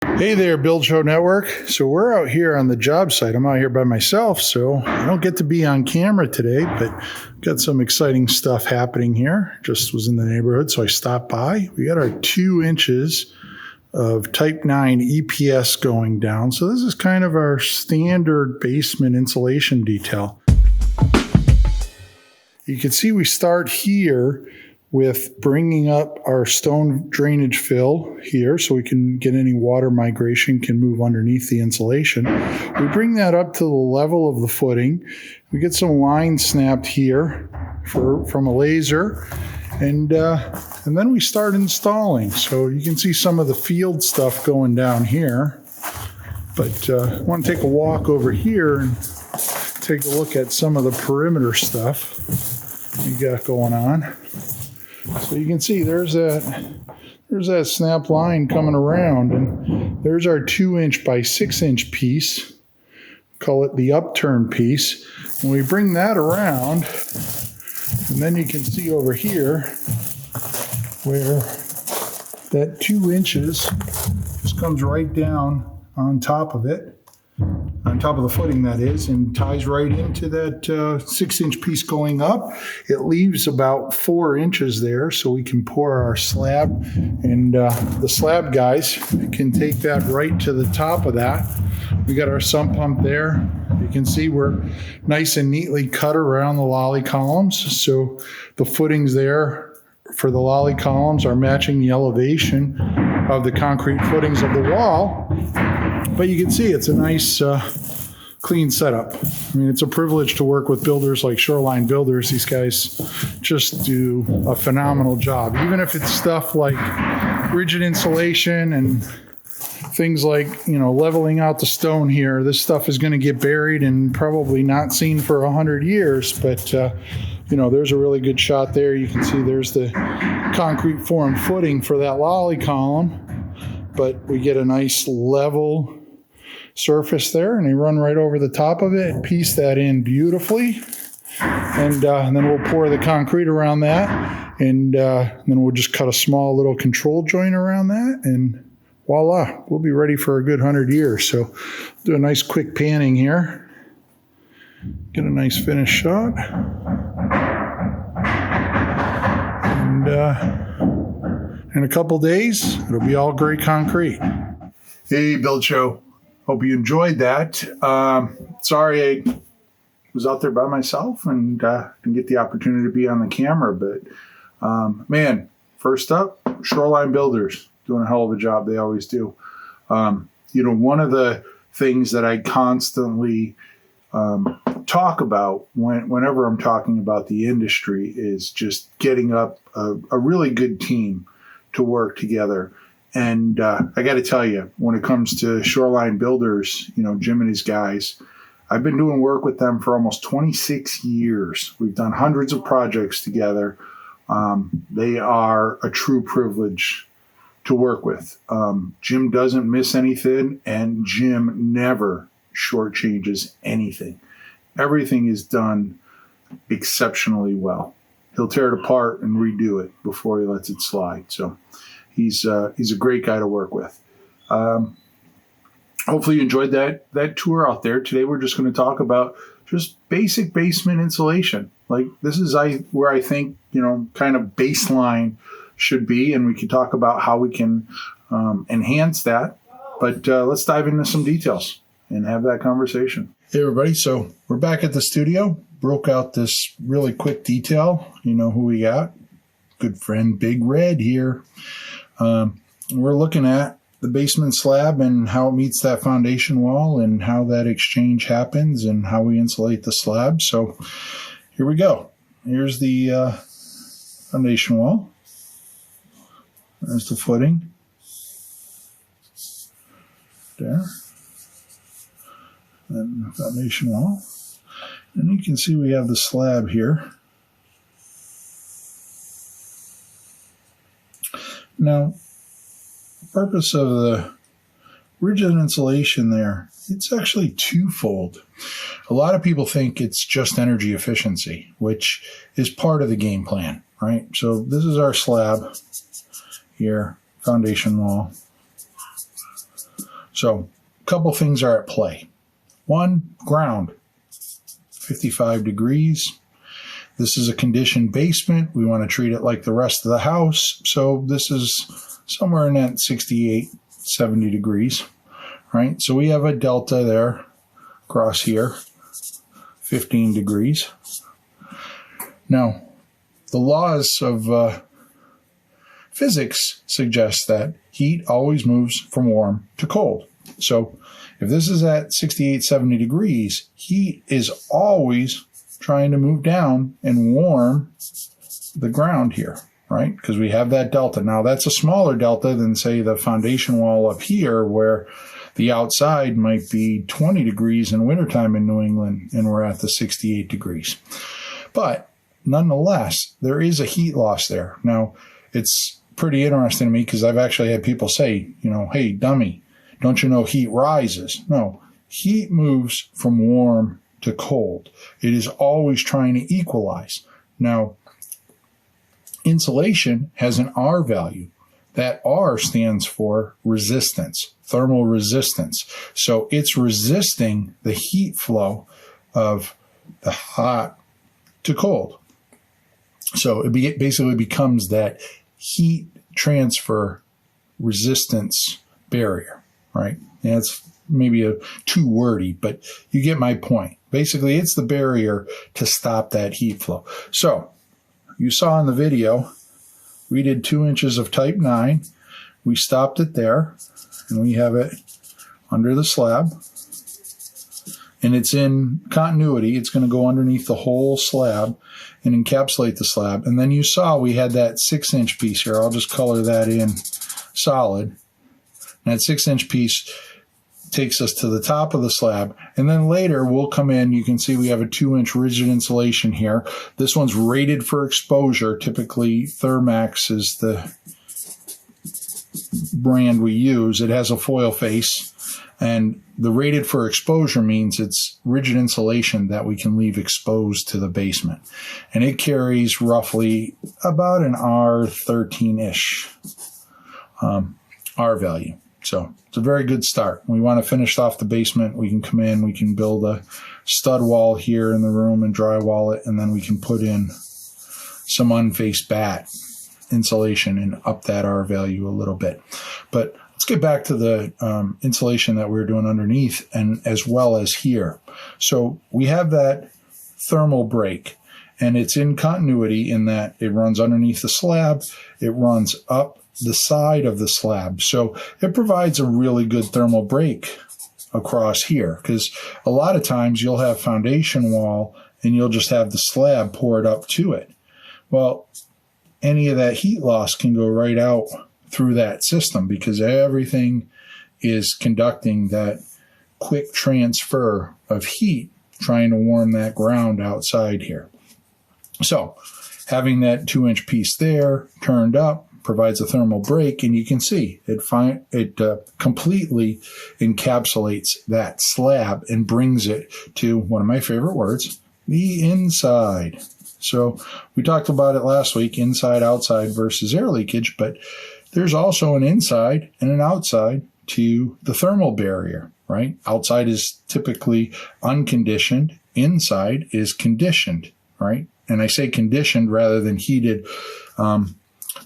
Hey there, Build Show Network. So we're out here on the job site. I'm out here by myself, so I don't get to be on camera today, but got some exciting stuff happening here. Just was in the neighborhood, so I stopped by. We got our 2 inches of Type 9 EPS going down. So this is kind of our standard basement insulation detail. You can see we start here with bringing up our stone drainage fill here so we can get any water migration can move underneath the insulation. We bring that up to the level of the footing. We get some lines snapped here from a laser, and then we start installing. So you can see some of the field stuff going down here, but I want to take a walk over here and take a look at some of the perimeter stuff we got going on. So you can see there's that snap line coming around, and there's our 2-inch by 6-inch piece. Call it the upturn piece. And we bring that around, and then you can see over here where that 2 inches just comes right down on top of it, on top of the footing that is, and ties right into that 6-inch piece going up. It leaves about 4 inches there so we can pour our slab, and the slab guys can take that right to the top of that. We got our sump pump there. You can see we're nice and neatly cut around the lolly columns, so the footings there for the lolly columns are matching the elevation of the concrete footings of the wall. But you can see it's a nice, clean setup. I mean, it's a privilege to work with builders like Shoreline Builders. These guys just do a phenomenal job. Even if it's stuff like rigid insulation and things like, leveling out the stone here, this stuff is going to get buried and probably not seen for 100 years. But, there's a really good shot there. You can see there's the concrete formed footing for that lolly column. But we get a nice level surface there, and they run right over the top of it, piece that in beautifully, and then we'll pour the concrete around that, and then we'll just cut a small little control joint around that, and voila, we'll be ready for a good 100 years. So do a nice quick panning here, get a nice finished shot, and in a couple days it'll be all gray concrete. Hey, Build Show. Hope you enjoyed that. Sorry I was out there by myself and didn't get the opportunity to be on the camera. But, man, first up, Shoreline Builders, doing a hell of a job. They always do. One of the things that I constantly talk about whenever I'm talking about the industry is just getting up a really good team to work together. And I got to tell you, when it comes to Shoreline Builders, Jim and his guys, I've been doing work with them for almost 26 years. We've done hundreds of projects together. They are a true privilege to work with. Jim doesn't miss anything, and Jim never shortchanges anything. Everything is done exceptionally well. He'll tear it apart and redo it before he lets it slide. So he's a great guy to work with. Hopefully you enjoyed that tour out there. Today we're just going to talk about just basic basement insulation. Like, this is where I think, kind of baseline should be, and we can talk about how we can enhance that. But let's dive into some details and have that conversation. Hey, everybody. So we're back at the studio. Broke out this really quick detail. You know who we got? Good friend Big Red here. We're looking at the basement slab and how it meets that foundation wall and how that exchange happens and how we insulate the slab. So here we go. Here's the foundation wall. There's the footing. There. And the foundation wall. And you can see we have the slab here. Now, the purpose of the rigid insulation there, it's actually twofold. A lot of people think it's just energy efficiency, which is part of the game plan, right? So this is our slab here, foundation wall. So a couple things are at play. One, ground, 55 degrees. This is a conditioned basement. We want to treat it like the rest of the house. So this is somewhere in that 68, 70 degrees, right? So we have a delta there across here, 15 degrees. Now, the laws of physics suggest that heat always moves from warm to cold. So if this is at 68, 70 degrees, heat is always trying to move down and warm the ground here, right? Because we have that delta. Now, that's a smaller delta than, say, the foundation wall up here, where the outside might be 20 degrees in wintertime in New England, and we're at the 68 degrees. But nonetheless, there is a heat loss there. Now, it's pretty interesting to me because I've actually had people say, you know, hey, dummy, don't you know heat rises? No, heat moves from warm to cold. It is always trying to equalize. Now, insulation has an R value. That R stands for resistance, thermal resistance. So it's resisting the heat flow of the hot to cold. So it basically becomes that heat transfer resistance barrier, right? And it's maybe too wordy, but you get my point. Basically, it's the barrier to stop that heat flow. So you saw in the video, we did 2 inches of type 9. We stopped it there, and we have it under the slab. And it's in continuity. It's going to go underneath the whole slab and encapsulate the slab. And then you saw we had that 6-inch piece here. I'll just color that in solid. And that 6-inch piece takes us to the top of the slab. And then later we'll come in, you can see we have a 2-inch rigid insulation here. This one's rated for exposure. Typically Thermax is the brand we use. It has a foil face, and the rated for exposure means it's rigid insulation that we can leave exposed to the basement. And it carries roughly about an R13-ish R value. So it's a very good start. We want to finish off the basement. We can come in, we can build a stud wall here in the room and drywall it, and then we can put in some unfaced batt insulation and up that R value a little bit. But let's get back to the insulation that we're doing underneath, and as well as here. So we have that thermal break, and it's in continuity in that it runs underneath the slab, it runs up the side of the slab. So it provides a really good thermal break across here, because a lot of times you'll have foundation wall and you'll just have the slab poured up to it. Well, any of that heat loss can go right out through that system because everything is conducting that quick transfer of heat, trying to warm that ground outside here. So having that 2-inch piece there turned up provides a thermal break, and you can see it completely encapsulates that slab and brings it to one of my favorite words, the inside. So we talked about it last week, inside, outside versus air leakage, but there's also an inside and an outside to the thermal barrier, right? Outside is typically unconditioned. Inside is conditioned, right? And I say conditioned rather than heated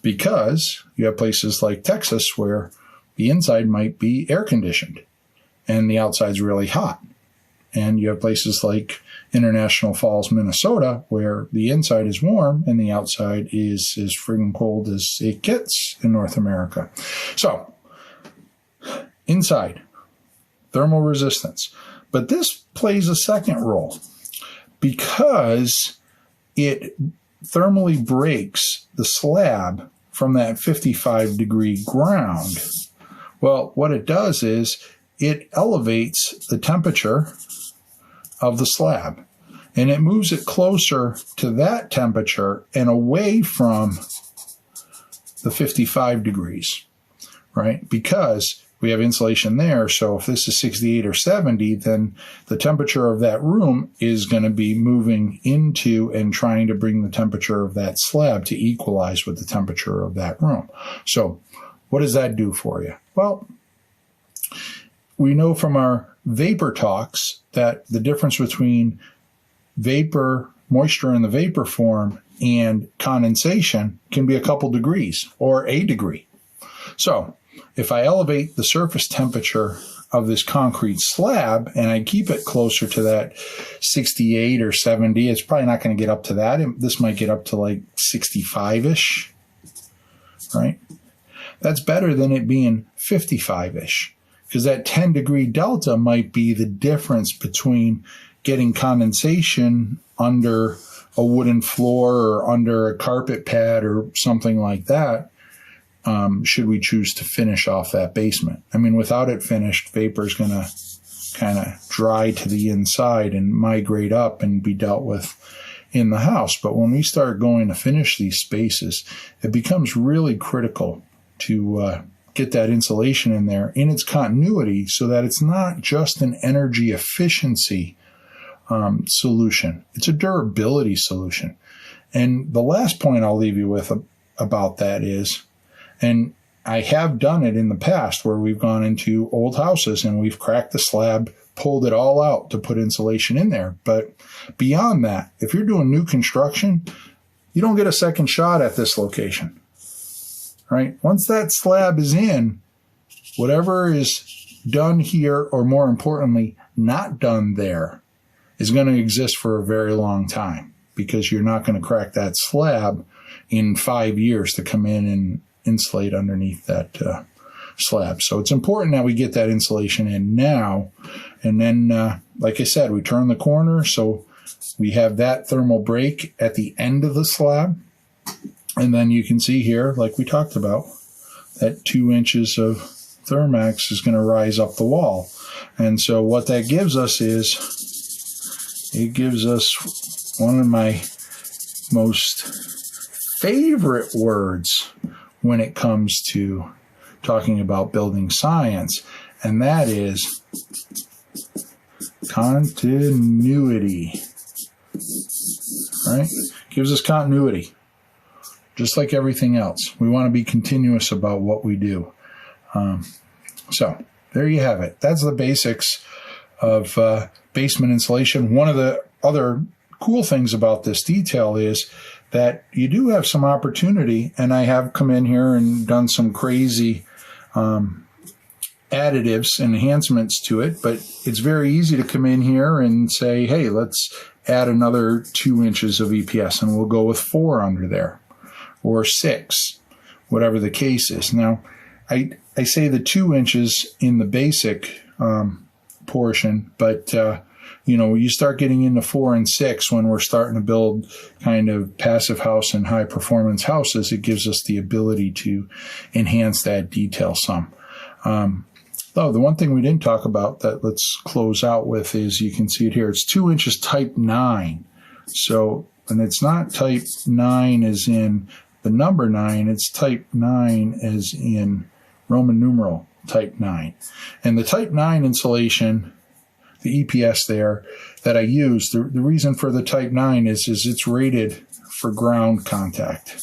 because you have places like Texas where the inside might be air conditioned and the outside's really hot. And you have places like International Falls, Minnesota, where the inside is warm and the outside is as friggin' cold as it gets in North America. So, inside, thermal resistance. But this plays a second role because it thermally breaks the slab from that 55-degree ground. Well, what it does is it elevates the temperature of the slab, and it moves it closer to that temperature and away from the 55 degrees, right? Because we have insulation there, so if this is 68 or 70, then the temperature of that room is going to be moving into and trying to bring the temperature of that slab to equalize with the temperature of that room. So what does that do for you? Well, we know from our vapor talks that the difference between vapor, moisture in the vapor form, and condensation can be a couple degrees or a degree. So if I elevate the surface temperature of this concrete slab and I keep it closer to that 68 or 70, it's probably not going to get up to that. This might get up to like 65-ish, right? That's better than it being 55-ish, because that 10-degree delta might be the difference between getting condensation under a wooden floor or under a carpet pad or something like that, should we choose to finish off that basement. I mean, without it finished, vapor is going to kind of dry to the inside and migrate up and be dealt with in the house. But when we start going to finish these spaces, it becomes really critical to get that insulation in there in its continuity so that it's not just an energy efficiency solution. It's a durability solution. And the last point I'll leave you with about that is, and I have done it in the past where we've gone into old houses and we've cracked the slab, pulled it all out to put insulation in there. But beyond that, if you're doing new construction, you don't get a second shot at this location, right? Once that slab is in, whatever is done here, or more importantly, not done there, is going to exist for a very long time, because you're not going to crack that slab in 5 years to come in and insulate underneath that slab. So it's important that we get that insulation in now. And then, like I said, we turn the corner, so we have that thermal break at the end of the slab. And then you can see here, like we talked about, that 2 inches of Thermax is going to rise up the wall. And so what that gives us is, it gives us one of my most favorite words when it comes to talking about building science, and that is continuity, right? Gives us continuity, just like everything else. We want to be continuous about what we do. So there you have it. That's the basics of basement insulation. One of the other cool things about this detail is that you do have some opportunity, and I have come in here and done some crazy additives, enhancements to it, but it's very easy to come in here and say, hey, let's add another 2 inches of EPS, and we'll go with 4 under there, or 6, whatever the case is. Now, I say the 2 inches in the basic portion, but you start getting into 4 and 6 when we're starting to build kind of passive house and high performance houses. It gives us the ability to enhance that detail some. Though the one thing we didn't talk about that let's close out with is, you can see it here, it's 2 inches type 9. So, and it's not type 9 as in the number 9, it's type 9 as in Roman numeral type 9. And the type 9 insulation, the EPS there that I use, the reason for the type 9 is it's rated for ground contact,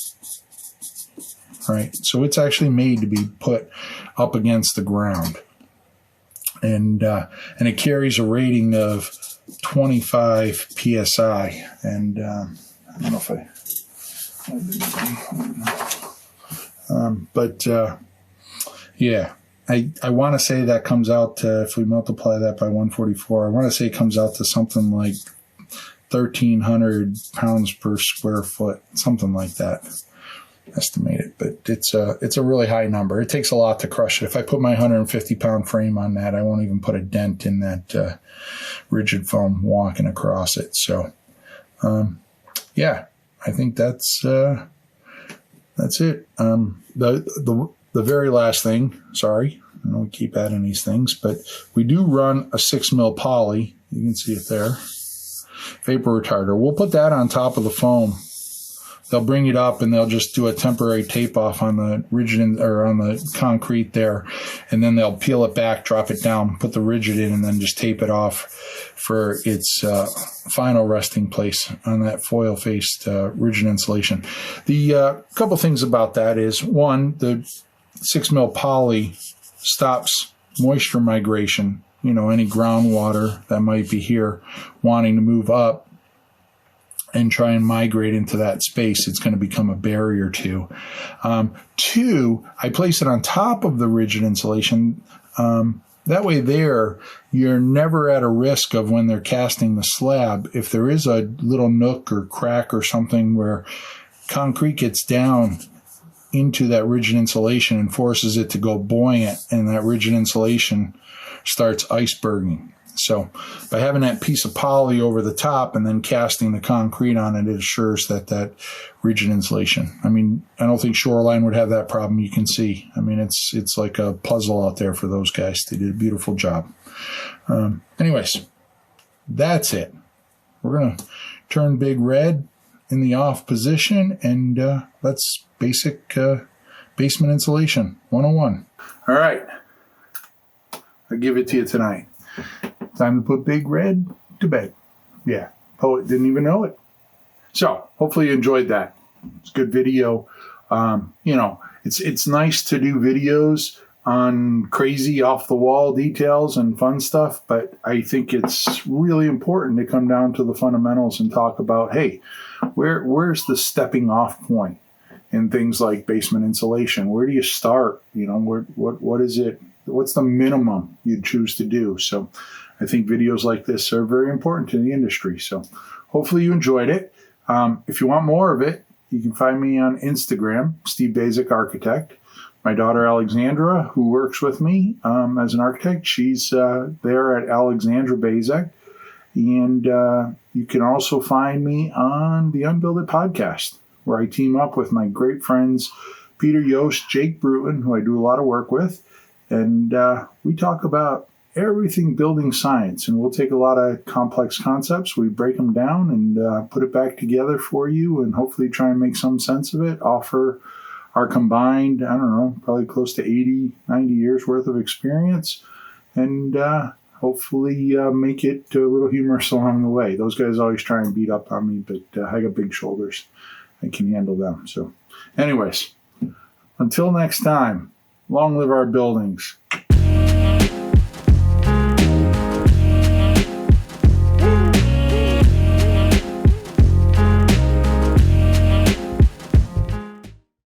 right? So it's actually made to be put up against the ground. And it carries a rating of 25 PSI. And I don't know if yeah. I want to say that comes out to, if we multiply that by 144, I want to say it comes out to something like 1,300 pounds per square foot, something like that, estimated. But it's a really high number. It takes a lot to crush it. If I put my 150-pound frame on that, I won't even put a dent in that rigid foam walking across it. So, yeah, I think that's it. The very last thing, sorry, I know we keep adding these things, but we do run a 6 mil poly. You can see it there. Vapor retarder. We'll put that on top of the foam. They'll bring it up and they'll just do a temporary tape off on the rigid or on the concrete there, and then they'll peel it back, drop it down, put the rigid in, and then just tape it off for its final resting place on that foil-faced rigid insulation. The couple things about that is, one, the 6 mil poly stops moisture migration, any groundwater that might be here wanting to move up and try and migrate into that space, it's going to become a barrier to. Two, I place it on top of the rigid insulation. That way you're never at a risk of when they're casting the slab. If there is a little nook or crack or something where concrete gets down into that rigid insulation and forces it to go buoyant, and that rigid insulation starts iceberging. So by having that piece of poly over the top and then casting the concrete on it, it assures that rigid insulation. I mean, I don't think Shoreline would have that problem. You can see. I mean, it's like a puzzle out there for those guys. They did a beautiful job. Anyways, that's it. We're going to turn Big Red in the off position, and that's basic basement insulation 101. All right. I'll give it to you tonight. Time to put Big Red to bed. Yeah, poet didn't even know it. So hopefully you enjoyed that. It's a good video. It's nice to do videos on crazy off the wall details and fun stuff, but I think it's really important to come down to the fundamentals and talk about, hey, where's the stepping off point in things like basement insulation? Where do you start? What is it? What's the minimum you'd choose to do? So I think videos like this are very important to the industry. So hopefully you enjoyed it. If you want more of it, you can find me on Instagram, Steve Basic Architect. My daughter Alexandra, who works with me as an architect, she's there at Alexandra Basic. And you can also find me on the Unbuild It podcast, where I team up with my great friends Peter Yost, Jake Bruton, who I do a lot of work with. And we talk about everything building science, and we'll take a lot of complex concepts, we break them down and put it back together for you, and hopefully try and make some sense of it, offer our combined, probably close to 80, 90 years worth of experience, and hopefully make it a little humorous along the way. Those guys always try and beat up on me, but I got big shoulders. I can handle them. So anyways, until next time, long live our buildings.